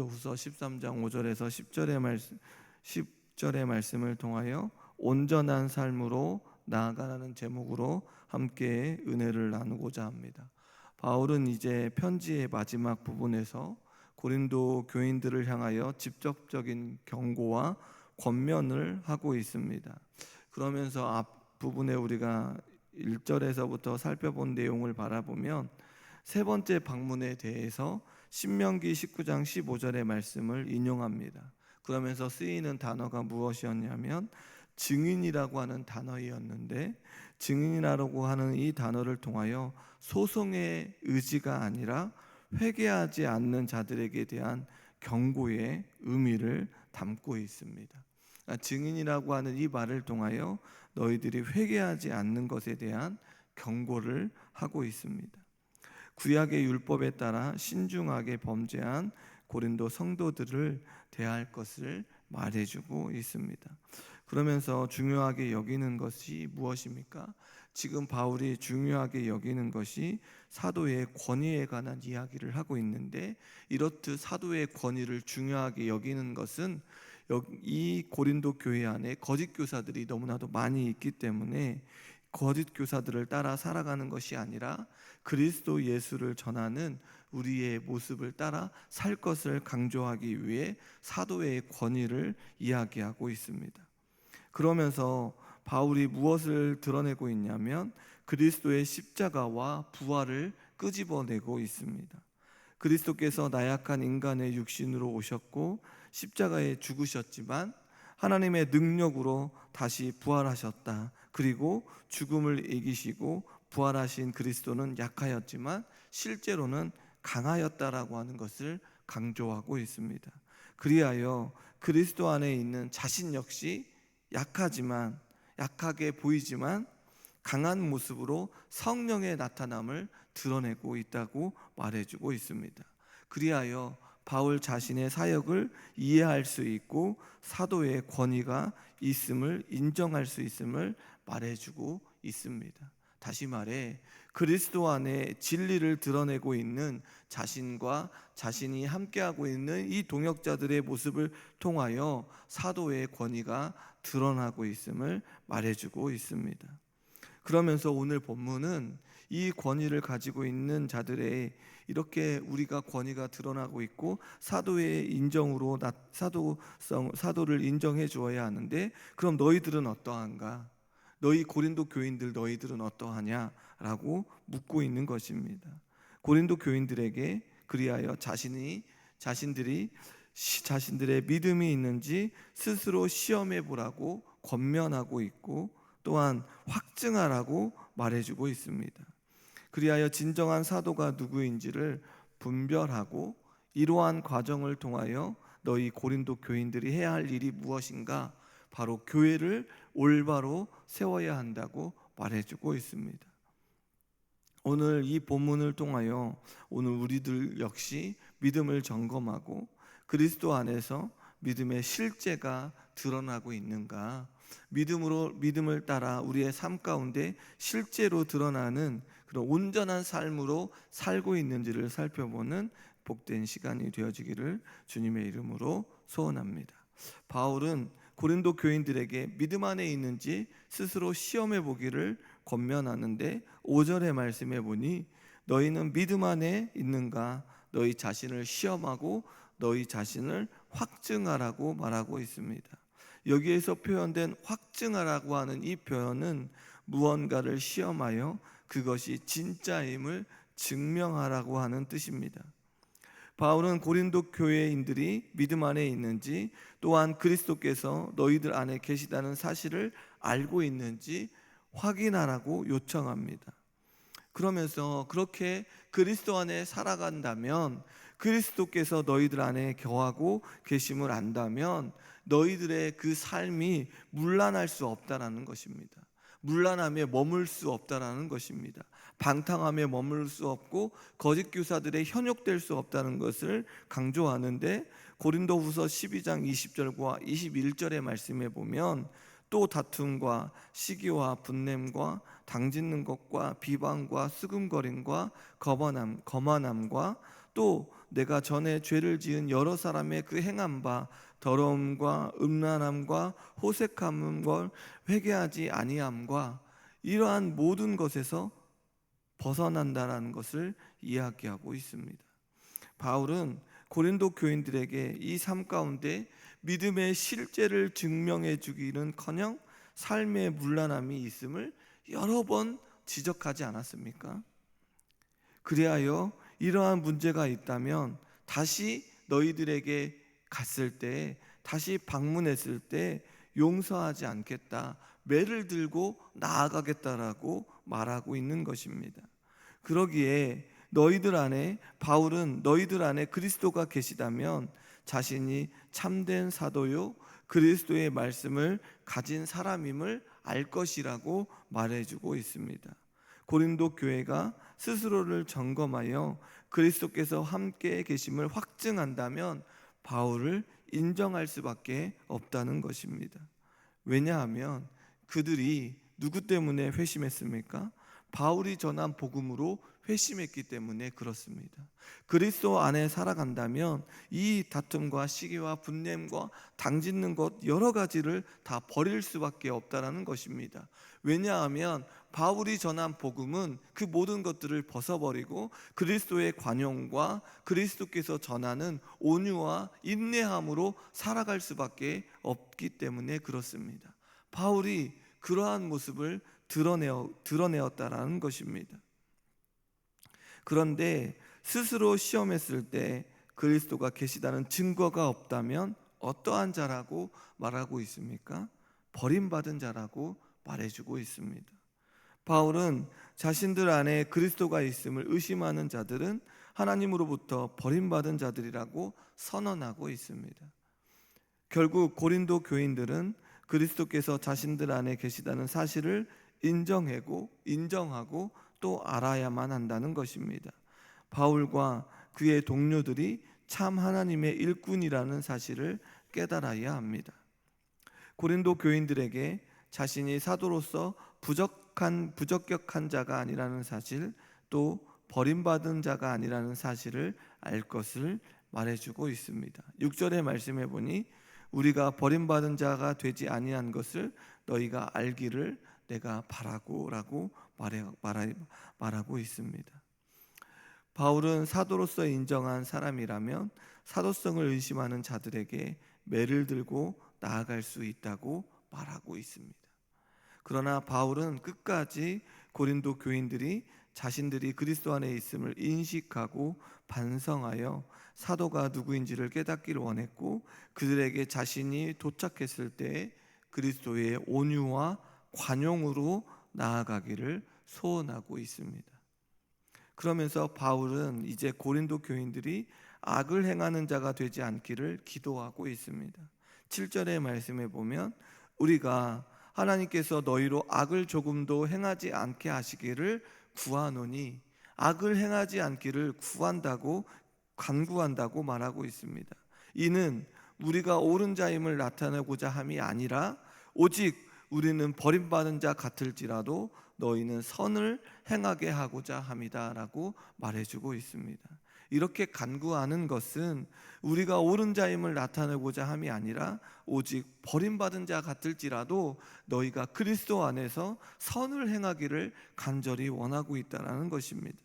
후서 13장 5절에서 10절의 말씀을 통하여 온전한 삶으로 나아가라는 제목으로 함께 은혜를 나누고자 합니다. 바울은 이제 편지의 마지막 부분에서 고린도 교인들을 향하여 직접적인 경고와 권면을 하고 있습니다. 그러면서 앞부분에 우리가 1절에서부터 살펴본 내용을 바라보면 세 번째 방문에 대해서 신명기 19장 15절의 말씀을 인용합니다. 그러면서 쓰이는 단어가 무엇이었냐면 증인이라고 하는 단어였는데, 증인이라고 하는 이 단어를 통하여 소송의 의지가 아니라 회개하지 않는 자들에게 대한 경고의 의미를 담고 있습니다. 증인이라고 하는 이 말을 통하여 너희들이 회개하지 않는 것에 대한 경고를 하고 있습니다. 구약의 율법에 따라 신중하게 범죄한 고린도 성도들을 대할 것을 말해주고 있습니다. 그러면서 중요하게 여기는 것이 무엇입니까? 지금 바울이 중요하게 여기는 것이 사도의 권위에 관한 이야기를 하고 있는데, 이렇듯 사도의 권위를 중요하게 여기는 것은 이 고린도 교회 안에 거짓 교사들이 너무나도 많이 있기 때문에 거짓 교사들을 따라 살아가는 것이 아니라 그리스도 예수를 전하는 우리의 모습을 따라 살 것을 강조하기 위해 사도의 권위를 이야기하고 있습니다. 그러면서 바울이 무엇을 드러내고 있냐면 그리스도의 십자가와 부활을 끄집어내고 있습니다. 그리스도께서 나약한 인간의 육신으로 오셨고 십자가에 죽으셨지만 하나님의 능력으로 다시 부활하셨다. 그리고 죽음을 이기시고 부활하신 그리스도는 약하였지만 실제로는 강하였다라고 하는 것을 강조하고 있습니다. 그리하여 그리스도 안에 있는 자신 역시 약하게 보이지만 강한 모습으로 성령의 나타남을 드러내고 있다고 말해주고 있습니다. 그리하여 바울 자신의 사역을 이해할 수 있고 사도의 권위가 있음을 인정할 수 있음을 말해주고 있습니다. 다시 말해 그리스도 안에 진리를 드러내고 있는 자신과 자신이 함께하고 있는 이 동역자들의 모습을 통하여 사도의 권위가 드러나고 있음을 말해주고 있습니다. 그러면서 오늘 본문은 이 권위를 가지고 있는 자들의 이렇게 우리가 권위가 드러나고 있고 사도의 인정으로 사도를 인정해 주어야 하는데, 그럼 너희들은 어떠한가? 너희 고린도 교인들 너희들은 어떠하냐라고 묻고 있는 것입니다. 고린도 교인들에게 그리하여 자신들이 자신들의 믿음이 있는지 스스로 시험해 보라고 권면하고 있고 또한 확증하라고 말해주고 있습니다. 그리하여 진정한 사도가 누구인지를 분별하고 이러한 과정을 통하여 너희 고린도 교인들이 해야 할 일이 무엇인가? 바로 교회를 올바로 세워야 한다고 말해주고 있습니다. 오늘 이 본문을 통하여 오늘 우리들 역시 믿음을 점검하고 그리스도 안에서 믿음의 실제가 드러나고 있는가, 믿음을 따라 우리의 삶 가운데 실제로 드러나는 그런 온전한 삶으로 살고 있는지를 살펴보는 복된 시간이 되어지기를 주님의 이름으로 소원합니다. 바울은 고린도 교인들에게 믿음 안에 있는지 스스로 시험해 보기를 권면하는데 5절의 말씀에 보니 너희는 믿음 안에 있는가? 너희 자신을 시험하고 너희 자신을 확증하라고 말하고 있습니다. 여기에서 표현된 확증하라고 하는 이 표현은 무언가를 시험하여 그것이 진짜임을 증명하라고 하는 뜻입니다. 바울은 고린도 교회인들이 믿음 안에 있는지 또한 그리스도께서 너희들 안에 계시다는 사실을 알고 있는지 확인하라고 요청합니다. 그러면서 그렇게 그리스도 안에 살아간다면, 그리스도께서 너희들 안에 거하고 계심을 안다면 너희들의 그 삶이 문란할 수 없다라는 것입니다. 문란함에 머물 수 없다라는 것입니다. 방탕함에 머물 수 없고 거짓 교사들의 현혹될 수 없다는 것을 강조하는데, 고린도후서 12장 20절과 21절의 말씀에 보면 또 다툼과 시기와 분냄과 당짓는 것과 비방과 수금거림과 거만함과 또 내가 전에 죄를 지은 여러 사람의 그 행한 바 더러움과 음란함과 호색함을 회개하지 아니함과 이러한 모든 것에서 벗어난다라는 것을 이야기하고 있습니다. 바울은 고린도 교인들에게 이 삶 가운데 믿음의 실제를 증명해 주기는커녕 삶의 문란함이 있음을 여러 번 지적하지 않았습니까? 그리하여 이러한 문제가 있다면 다시 너희들에게 갔을 때, 다시 방문했을 때 용서하지 않겠다, 매를 들고 나아가겠다라고 말하고 있는 것입니다. 그러기에 바울은 너희들 안에 그리스도가 계시다면 자신이 참된 사도요 그리스도의 말씀을 가진 사람임을 알 것이라고 말해주고 있습니다. 고린도 교회가 스스로를 점검하여 그리스도께서 함께 계심을 확증한다면 바울을 인정할 수밖에 없다는 것입니다. 왜냐하면 그들이 누구 때문에 회심했습니까? 바울이 전한 복음으로 회심했기 때문에 그렇습니다. 그리스도 안에 살아간다면 이 다툼과 시기와 분냄과 당짓는 것 여러 가지를 다 버릴 수밖에 없다는 것입니다. 왜냐하면 바울이 전한 복음은 그 모든 것들을 벗어버리고 그리스도의 관용과 그리스도께서 전하는 온유와 인내함으로 살아갈 수밖에 없기 때문에 그렇습니다. 바울이 그러한 모습을 드러내었다라는 것입니다. 그런데 스스로 시험했을 때 그리스도가 계시다는 증거가 없다면 어떠한 자라고 말하고 있습니까? 버림받은 자라고 말해주고 있습니다. 바울은 자신들 안에 그리스도가 있음을 의심하는 자들은 하나님으로부터 버림받은 자들이라고 선언하고 있습니다. 결국 고린도 교인들은 그리스도께서 자신들 안에 계시다는 사실을 인정하고 또 알아야만 한다는 것입니다. 바울과 그의 동료들이 참 하나님의 일꾼이라는 사실을 깨달아야 합니다. 고린도 교인들에게 자신이 사도로서 부적격한 자가 아니라는 사실, 또 버림받은 자가 아니라는 사실을 알 것을 말해주고 있습니다. 6절의 말씀해 보니 우리가 버림받은 자가 되지 아니한 것을 너희가 알기를 내가 바라고라고 말하고 있습니다. 바울은 사도로서 인정한 사람이라면 사도성을 의심하는 자들에게 매를 들고 나아갈 수 있다고 말하고 있습니다. 그러나 바울은 끝까지 고린도 교인들이 자신들이 그리스도 안에 있음을 인식하고 반성하여 사도가 누구인지를 깨닫기를 원했고, 그들에게 자신이 도착했을 때 그리스도의 온유와 관용으로 나아가기를 소원하고 있습니다. 그러면서 바울은 이제 고린도 교인들이 악을 행하는 자가 되지 않기를 기도하고 있습니다. 7절의 말씀에 보면 우리가 하나님께서 너희로 악을 조금도 행하지 않게 하시기를 구하노니, 악을 행하지 않기를 간구한다고 말하고 있습니다. 이는 우리가 옳은 자임을 나타내고자 함이 아니라 오직 우리는 버림받은 자 같을지라도 너희는 선을 행하게 하고자 함이다 라고 말해주고 있습니다. 이렇게 간구하는 것은 우리가 옳은 자임을 나타내고자 함이 아니라 오직 버림받은 자 같을지라도 너희가 그리스도 안에서 선을 행하기를 간절히 원하고 있다는 것입니다.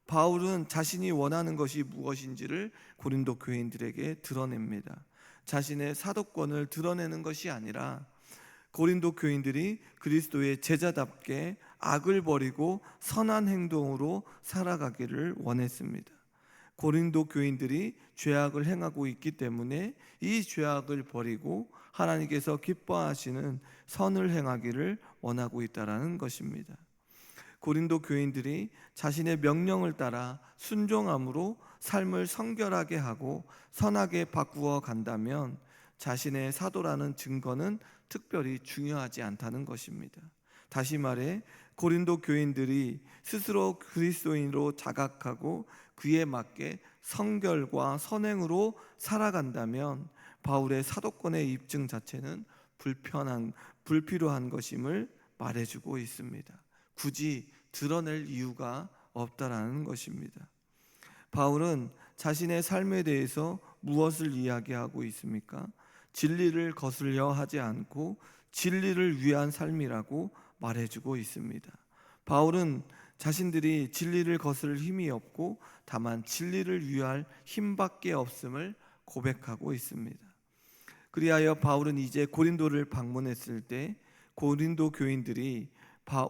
바울은 자신이 원하는 것이 무엇인지를 고린도 교인들에게 드러냅니다. 자신의 사도권을 드러내는 것이 아니라 고린도 교인들이 그리스도의 제자답게 악을 버리고 선한 행동으로 살아가기를 원했습니다. 고린도 교인들이 죄악을 행하고 있기 때문에 이 죄악을 버리고 하나님께서 기뻐하시는 선을 행하기를 원하고 있다는 것입니다. 고린도 교인들이 자신의 명령을 따라 순종함으로 삶을 성결하게 하고 선하게 바꾸어 간다면 자신의 사도라는 증거는 특별히 중요하지 않다는 것입니다. 다시 말해 고린도 교인들이 스스로 그리스도인으로 자각하고 그에 맞게 성결과 선행으로 살아간다면 바울의 사도권의 입증 자체는 불필요한 것임을 말해주고 있습니다. 굳이 드러낼 이유가 없다라는 것입니다. 바울은 자신의 삶에 대해서 무엇을 이야기하고 있습니까? 진리를 거슬려 하지 않고 진리를 위한 삶이라고 말해주고 있습니다. 바울은 자신들이 진리를 거스를 힘이 없고 다만 진리를 위할 힘밖에 없음을 고백하고 있습니다. 그리하여 바울은 이제 고린도를 방문했을 때 고린도 교인들이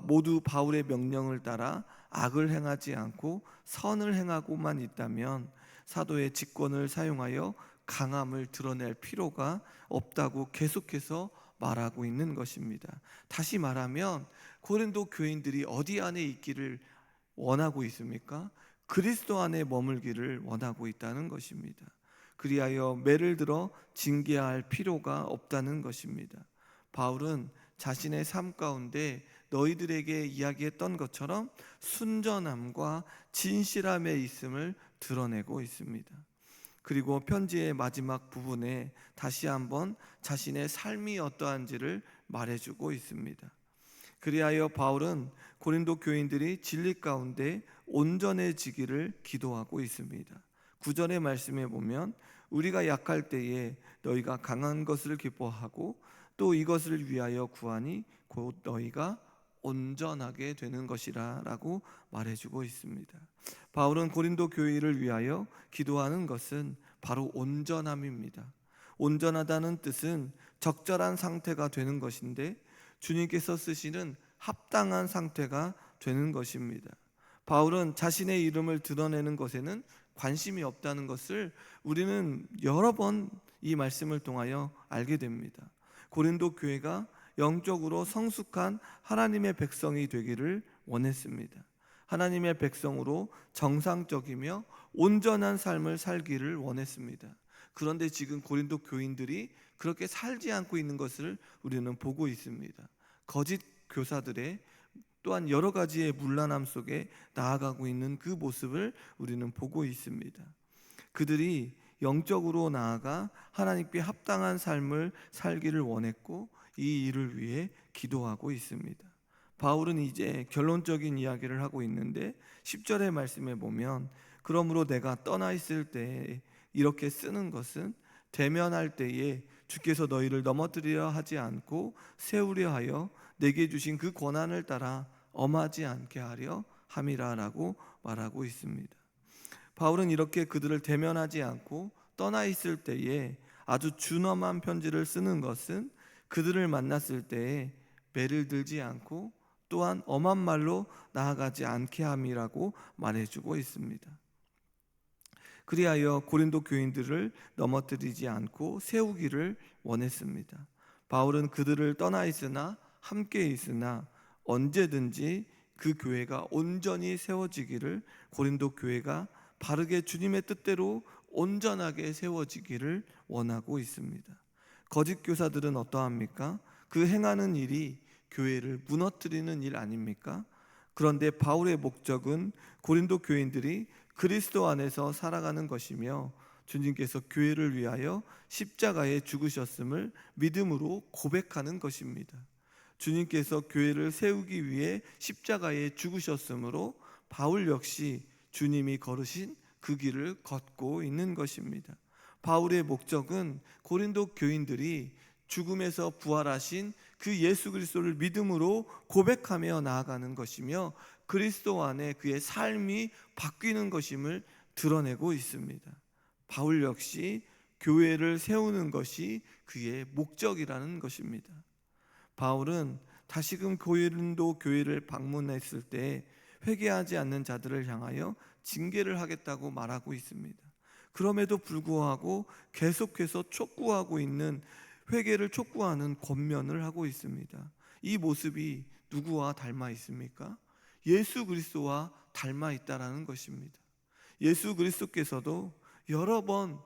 모두 바울의 명령을 따라 악을 행하지 않고 선을 행하고만 있다면 사도의 직권을 사용하여 강함을 드러낼 필요가 없다고 계속해서 말하고 있는 것입니다. 다시 말하면 고린도 교인들이 어디 안에 있기를 원하고 있습니까? 그리스도 안에 머물기를 원하고 있다는 것입니다. 그리하여 매를 들어 징계할 필요가 없다는 것입니다. 바울은 자신의 삶 가운데 너희들에게 이야기했던 것처럼 순전함과 진실함에 있음을 드러내고 있습니다. 그리고 편지의 마지막 부분에 다시 한번 자신의 삶이 어떠한지를 말해주고 있습니다. 그리하여 바울은 고린도 교인들이 진리 가운데 온전해지기를 기도하고 있습니다. 9절의 말씀에 보면 우리가 약할 때에 너희가 강한 것을 기뻐하고 또 이것을 위하여 구하니 곧 너희가 온전하게 되는 것이라 라고 말해주고 있습니다. 바울은 고린도 교회를 위하여 기도하는 것은 바로 온전함입니다. 온전하다는 뜻은 적절한 상태가 되는 것인데 주님께서 쓰시는 합당한 상태가 되는 것입니다. 바울은 자신의 이름을 드러내는 것에는 관심이 없다는 것을 우리는 여러 번 이 말씀을 통하여 알게 됩니다. 고린도 교회가 영적으로 성숙한 하나님의 백성이 되기를 원했습니다. 하나님의 백성으로 정상적이며 온전한 삶을 살기를 원했습니다. 그런데 지금 고린도 교인들이 그렇게 살지 않고 있는 것을 우리는 보고 있습니다. 거짓 교사들의 또한 여러 가지의 문란함 속에 나아가고 있는 그 모습을 우리는 보고 있습니다. 그들이 영적으로 나아가 하나님께 합당한 삶을 살기를 원했고 이 일을 위해 기도하고 있습니다. 바울은 이제 결론적인 이야기를 하고 있는데 10절의 말씀에 보면 그러므로 내가 떠나 있을 때 이렇게 쓰는 것은 대면할 때에 주께서 너희를 넘어뜨리려 하지 않고 세우려 하여 내게 주신 그 권한을 따라 엄하지 않게 하려 함이라라고 말하고 있습니다. 바울은 이렇게 그들을 대면하지 않고 떠나 있을 때에 아주 준엄한 편지를 쓰는 것은 그들을 만났을 때에 매를 들지 않고 또한 엄한 말로 나아가지 않게 함이라고 말해주고 있습니다. 그리하여 고린도 교인들을 넘어뜨리지 않고 세우기를 원했습니다. 바울은 그들을 떠나 있으나 함께 있으나 언제든지 그 교회가 온전히 세워지기를, 고린도 교회가 바르게 주님의 뜻대로 온전하게 세워지기를 원하고 있습니다. 거짓 교사들은 어떠합니까? 그 행하는 일이 교회를 무너뜨리는 일 아닙니까? 그런데 바울의 목적은 고린도 교인들이 그리스도 안에서 살아가는 것이며 주님께서 교회를 위하여 십자가에 죽으셨음을 믿음으로 고백하는 것입니다. 주님께서 교회를 세우기 위해 십자가에 죽으셨으므로 바울 역시 주님이 걸으신 그 길을 걷고 있는 것입니다. 바울의 목적은 고린도 교인들이 죽음에서 부활하신 그 예수 그리스도를 믿음으로 고백하며 나아가는 것이며 그리스도 안에 그의 삶이 바뀌는 것임을 드러내고 있습니다. 바울 역시 교회를 세우는 것이 그의 목적이라는 것입니다. 바울은 다시금 고린도 교회를 방문했을 때 회개하지 않는 자들을 향하여 징계를 하겠다고 말하고 있습니다. 그럼에도 불구하고 계속해서 촉구하고 있는, 회개를 촉구하는 권면을 하고 있습니다. 이 모습이 누구와 닮아 있습니까? 예수 그리스도와 닮아 있다라는 것입니다. 예수 그리스도께서도 여러 번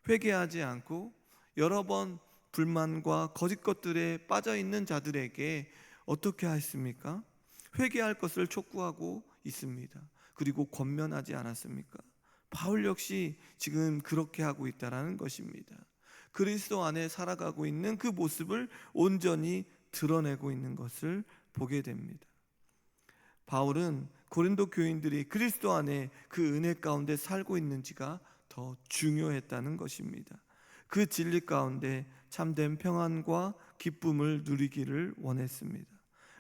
회개하지 않고 여러 번 불만과 거짓 것들에 빠져 있는 자들에게 어떻게 하십니까? 회개할 것을 촉구하고 있습니다. 그리고 권면하지 않았습니까? 바울 역시 지금 그렇게 하고 있다라는 것입니다. 그리스도 안에 살아가고 있는 그 모습을 온전히 드러내고 있는 것을 보게 됩니다. 바울은 고린도 교인들이 그리스도 안에 그 은혜 가운데 살고 있는지가 더 중요했다는 것입니다. 그 진리 가운데 참된 평안과 기쁨을 누리기를 원했습니다.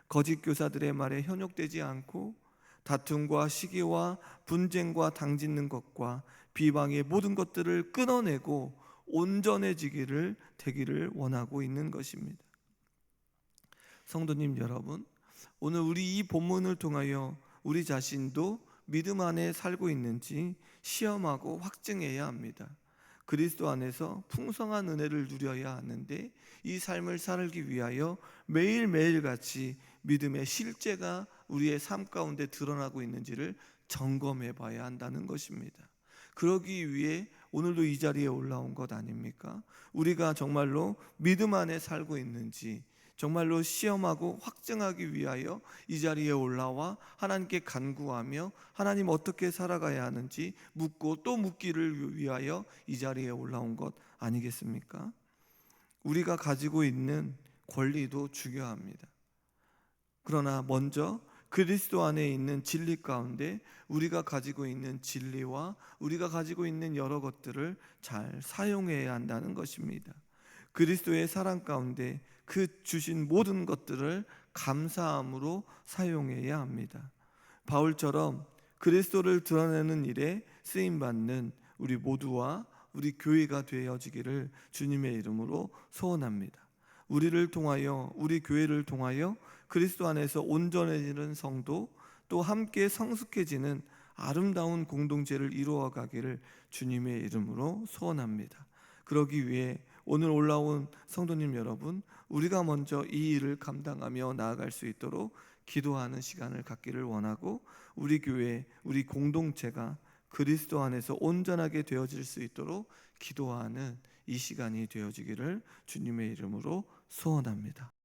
거짓 교사들의 말에 현혹되지 않고 다툼과 시기와 분쟁과 당짓는 것과 비방의 모든 것들을 끊어내고 온전해지기를 되기를 원하고 있는 것입니다. 성도님 여러분, 오늘 우리 이 본문을 통하여 우리 자신도 믿음 안에 살고 있는지 시험하고 확증해야 합니다. 그리스도 안에서 풍성한 은혜를 누려야 하는데 이 삶을 살기 위하여 매일매일 같이 믿음의 실제가 우리의 삶 가운데 드러나고 있는지를 점검해 봐야 한다는 것입니다. 그러기 위해 오늘도 이 자리에 올라온 것 아닙니까? 우리가 정말로 믿음 안에 살고 있는지 정말로 시험하고 확증하기 위하여 이 자리에 올라와 하나님께 간구하며 하나님 어떻게 살아가야 하는지 묻고 또 묻기를 위하여 이 자리에 올라온 것 아니겠습니까? 우리가 가지고 있는 권리도 중요합니다. 그러나 먼저 그리스도 안에 있는 진리 가운데 우리가 가지고 있는 진리와 우리가 가지고 있는 여러 것들을 잘 사용해야 한다는 것입니다. 그리스도의 사랑 가운데 그 주신 모든 것들을 감사함으로 사용해야 합니다. 바울처럼 그리스도를 드러내는 일에 쓰임받는 우리 모두와 우리 교회가 되어지기를 주님의 이름으로 소원합니다. 우리를 통하여 우리 교회를 통하여 그리스도 안에서 온전해지는 성도 또 함께 성숙해지는 아름다운 공동체를 이루어가기를 주님의 이름으로 소원합니다. 그러기 위해 오늘 올라온 성도님 여러분, 우리가 먼저 이 일을 감당하며 나아갈 수 있도록 기도하는 시간을 갖기를 원하고 우리 교회, 우리 공동체가 그리스도 안에서 온전하게 되어질 수 있도록 기도하는 이 시간이 되어지기를 주님의 이름으로 소원합니다.